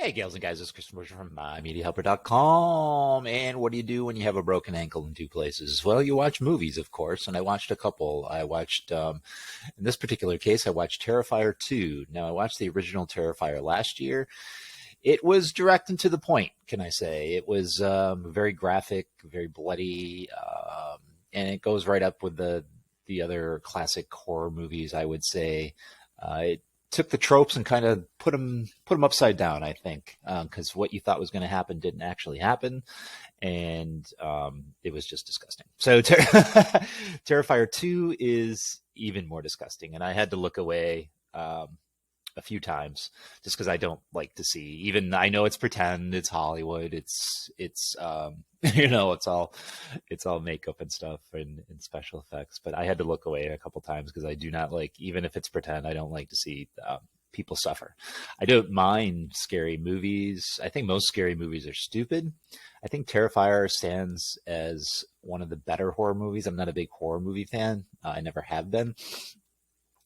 Hey, gals and guys, it's Christopher from MyMediaHelper.com. And what do you do when you have a broken ankle in two places? Well, you watch movies, of course, and I watched a couple. In this particular case, I watched Terrifier 2. Now, I watched the original Terrifier last year. It was direct and to the point, can I say. It was very graphic, very bloody, and it goes right up with the other classic horror movies, I would say. It took the tropes and kind of put them upside down, I think, because what you thought was going to happen didn't actually happen, and it was just disgusting. So Terrifier 2 is even more disgusting, and I had to look away a few times just because I don't like to see. Even I know it's pretend, it's Hollywood, it's it's all makeup and stuff and special effects, but I had to look away a couple times because I do not like, even if it's pretend, I don't like to see people suffer. I don't mind scary movies. I think most scary movies are stupid. I think Terrifier stands as one of the better horror movies. I'm not a big horror movie fan. I never have been.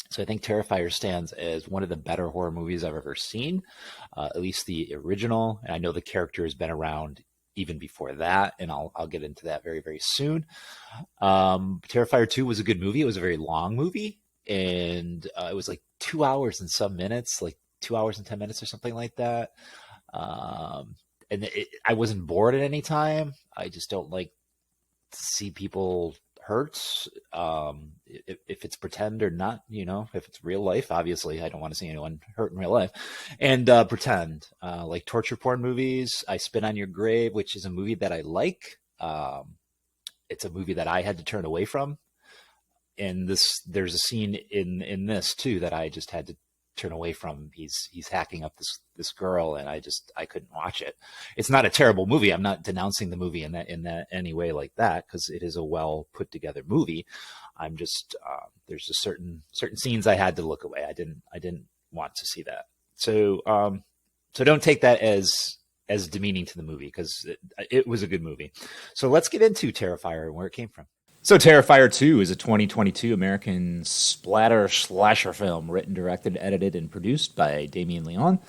So I think Terrifier stands as one of the better horror movies I've ever seen, at least the original. And I know the character has been around even before that, and I'll get into that very, very soon. Terrifier 2 was a good movie. It was a very long movie, and it was like 2 hours and some minutes, like 2 hours and 10 minutes or something like that. I wasn't bored at any time. I just don't like to see people hurt, if it's pretend or not, if it's real life. Obviously I don't want to see anyone hurt in real life, and pretend, like torture porn movies. I Spit on Your Grave, which is a movie that I like. It's a movie that I had to turn away from, and there's a scene in this too that I just had to turn away from. He's hacking up this girl, and I couldn't watch it. It's not a terrible movie. I'm not denouncing the movie in that any way like that, because it is a well put together movie. I'm just there's just certain scenes I had to look away. I didn't want to see that. So don't take that as demeaning to the movie, because it was a good movie. So let's get into Terrifier and where it came from. So Terrifier 2 is a 2022 American splatter slasher film written, directed, edited, and produced by Damien Leone.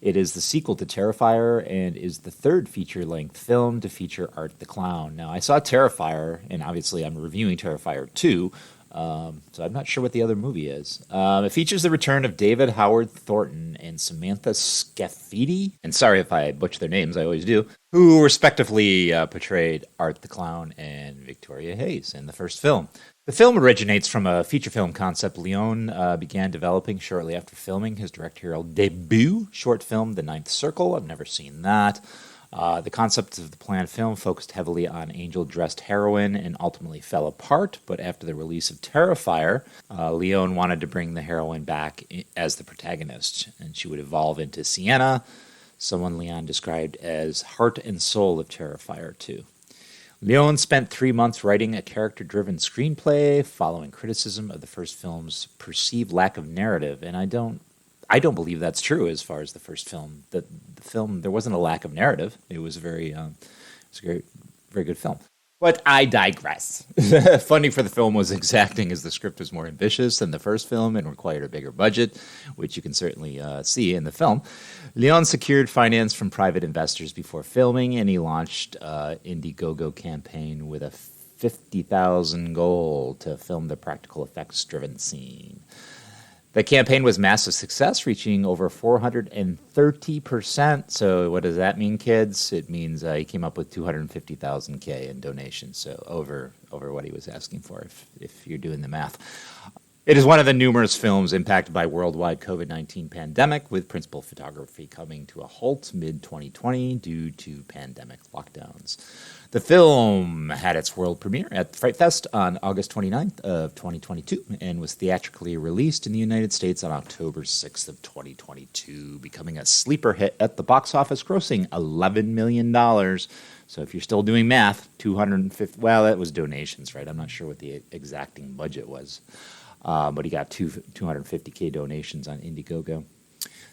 It is the sequel to Terrifier and is the third feature-length film to feature Art the Clown. Now, I saw Terrifier, and obviously I'm reviewing Terrifier 2, so I'm not sure what the other movie is. It features the return of David Howard Thornton and Samantha Scafidi, and sorry if I butcher their names, I always do, who respectively portrayed Art the Clown and Victoria Hayes in the first film. The film originates from a feature film concept Leone began developing shortly after filming his directorial debut short film, The Ninth Circle. I've never seen that. The concept of the planned film focused heavily on angel-dressed heroine and ultimately fell apart, but after the release of Terrifier, Leone wanted to bring the heroine back as the protagonist, and she would evolve into Sienna, someone Leone described as heart and soul of Terrifier 2. Leone spent 3 months writing a character-driven screenplay following criticism of the first film's perceived lack of narrative, and I don't believe that's true as far as the first film. The film, there wasn't a lack of narrative. It was a very very good film. But I digress. Funding for the film was exacting, as the script was more ambitious than the first film and required a bigger budget, which you can certainly see in the film. Leone secured finance from private investors before filming, and he launched Indiegogo campaign with a $50,000 goal to film the practical effects-driven scene. The campaign was massive success, reaching over 430%. So what does that mean, kids? It means he came up with $250,000 in donations, so over what he was asking for, if you're doing the math. It is one of the numerous films impacted by worldwide COVID-19 pandemic, with principal photography coming to a halt mid-2020 due to pandemic lockdowns. The film had its world premiere at Fright Fest on August 29th of 2022 and was theatrically released in the United States on October 6th of 2022, becoming a sleeper hit at the box office, grossing $11 million. So if you're still doing math, 250, well, that was donations, right? I'm not sure what the exacting budget was. But he got $250,000 donations on Indiegogo.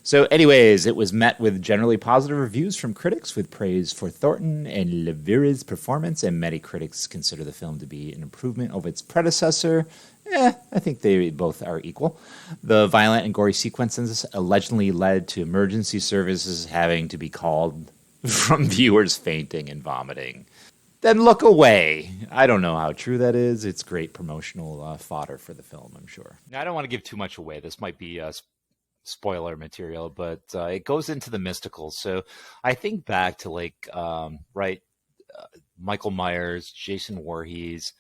So anyways, it was met with generally positive reviews from critics, with praise for Thornton and Levira's performance, and many critics consider the film to be an improvement over its predecessor, I think they both are equal. The violent and gory sequences allegedly led to emergency services having to be called from viewers fainting and vomiting. Then look away. I don't know how true that is. It's great promotional fodder for the film, I'm sure. Now, I don't want to give too much away. This might be spoiler material, but it goes into the mystical. So I think back to like, right, Michael Myers, Jason Voorhees,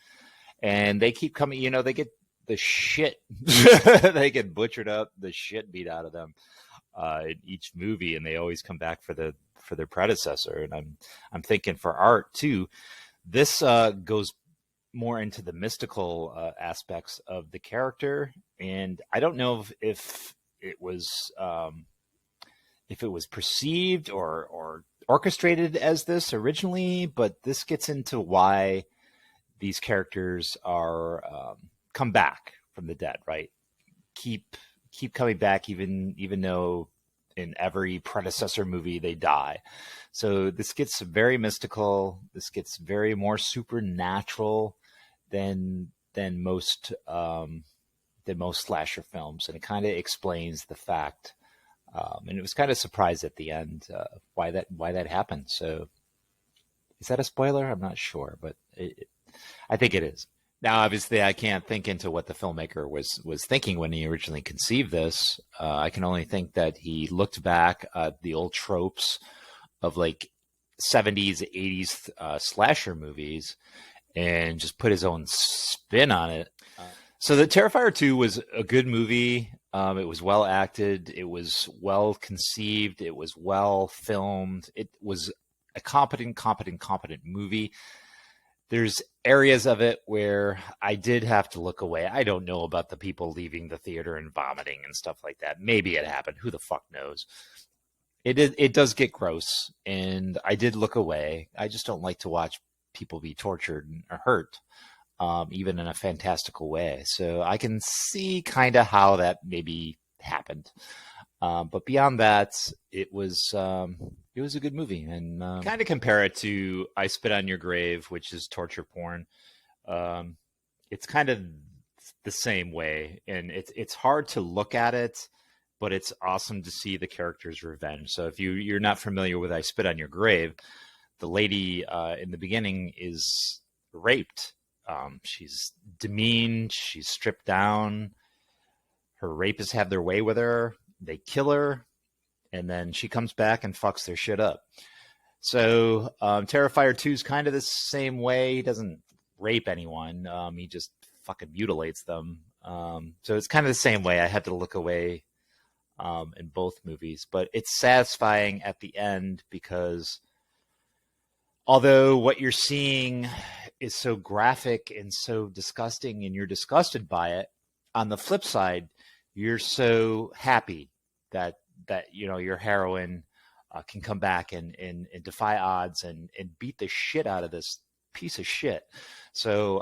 and they keep coming. You know, they get the shit, they get butchered up, the shit beat out of them in each movie, and they always come back for their predecessor. And I'm thinking for art too. This goes more into the mystical aspects of the character, and I don't know if it was perceived or orchestrated as this originally, but this gets into why these characters are come back from the dead, right? Keep keep coming back, even though in every predecessor movie they die. So this gets very mystical. This gets very more supernatural than most slasher films, and it kind of explains the fact. And it was kind of surprised at the end why that happened. So is that a spoiler? I'm not sure, but I think it is. Now, obviously, I can't think into what the filmmaker was thinking when he originally conceived this. I can only think that he looked back at the old tropes of like 70s, 80s slasher movies and just put his own spin on it. So the Terrifier 2 was a good movie. It was well acted. It was well conceived. It was well filmed. It was a competent movie. There's areas of it where I did have to look away. I don't know about the people leaving the theater and vomiting and stuff like that. Maybe it happened. Who the fuck knows? It does get gross, and I did look away. I just don't like to watch people be tortured or hurt, even in a fantastical way. So I can see kind of how that maybe happened. But beyond that, it was a good movie, and kind of compare it to I Spit on Your Grave, which is torture porn. It's kind of the same way, and it's hard to look at it, but it's awesome to see the character's revenge. So if you're not familiar with I Spit on Your Grave, the lady in the beginning is raped. She's demeaned. She's stripped down. Her rapists have their way with her. They kill her, and then she comes back and fucks their shit up. So Terrifier 2 is kind of the same way. He doesn't rape anyone. He just fucking mutilates them. So it's kind of the same way. I had to look away in both movies. But it's satisfying at the end because although what you're seeing is so graphic and so disgusting and you're disgusted by it, on the flip side, you're so happy that your heroine can come back and defy odds and beat the shit out of this piece of shit. So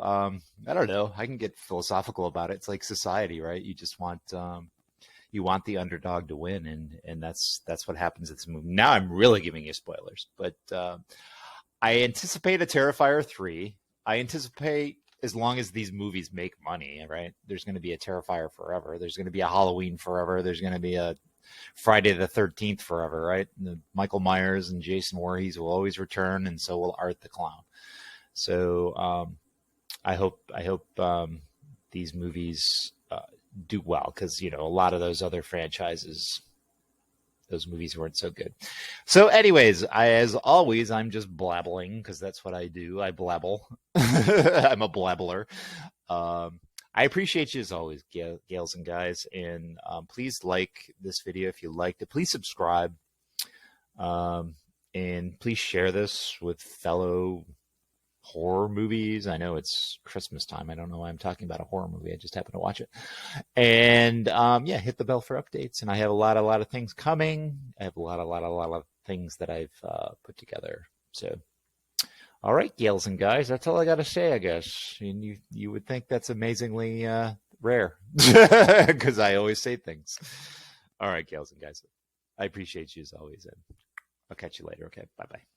I don't know. I can get philosophical about it. It's like society, right? You just want the underdog to win, and that's what happens in this movie. Now I'm really giving you spoilers, but I anticipate a Terrifier 3. I anticipate, as long as these movies make money, right? There's going to be a Terrifier forever. There's going to be a Halloween forever. There's going to be a Friday the 13th forever, right? The Michael Myers and Jason Voorhees will always return, and so will Art the Clown. So I hope these movies do well, because a lot of those other franchises, those movies weren't so good. So anyways, as always, I'm just blabbling because that's what I do. I blabble. I'm a blabbler. I appreciate you as always, Gales and guys. And please like this video if you liked it. Please subscribe. And please share this with fellow horror movies. I know it's Christmas time. I don't know why I'm talking about a horror movie. I just happen to watch it. And hit the bell for updates. And I have a lot of things coming. I have a lot of things that I've put together. So, all right, Gales and guys, that's all I got to say, I guess. And you would think that's amazingly rare because I always say things. All right, Gales and guys, I appreciate you as always. And I'll catch you later. Okay, bye-bye.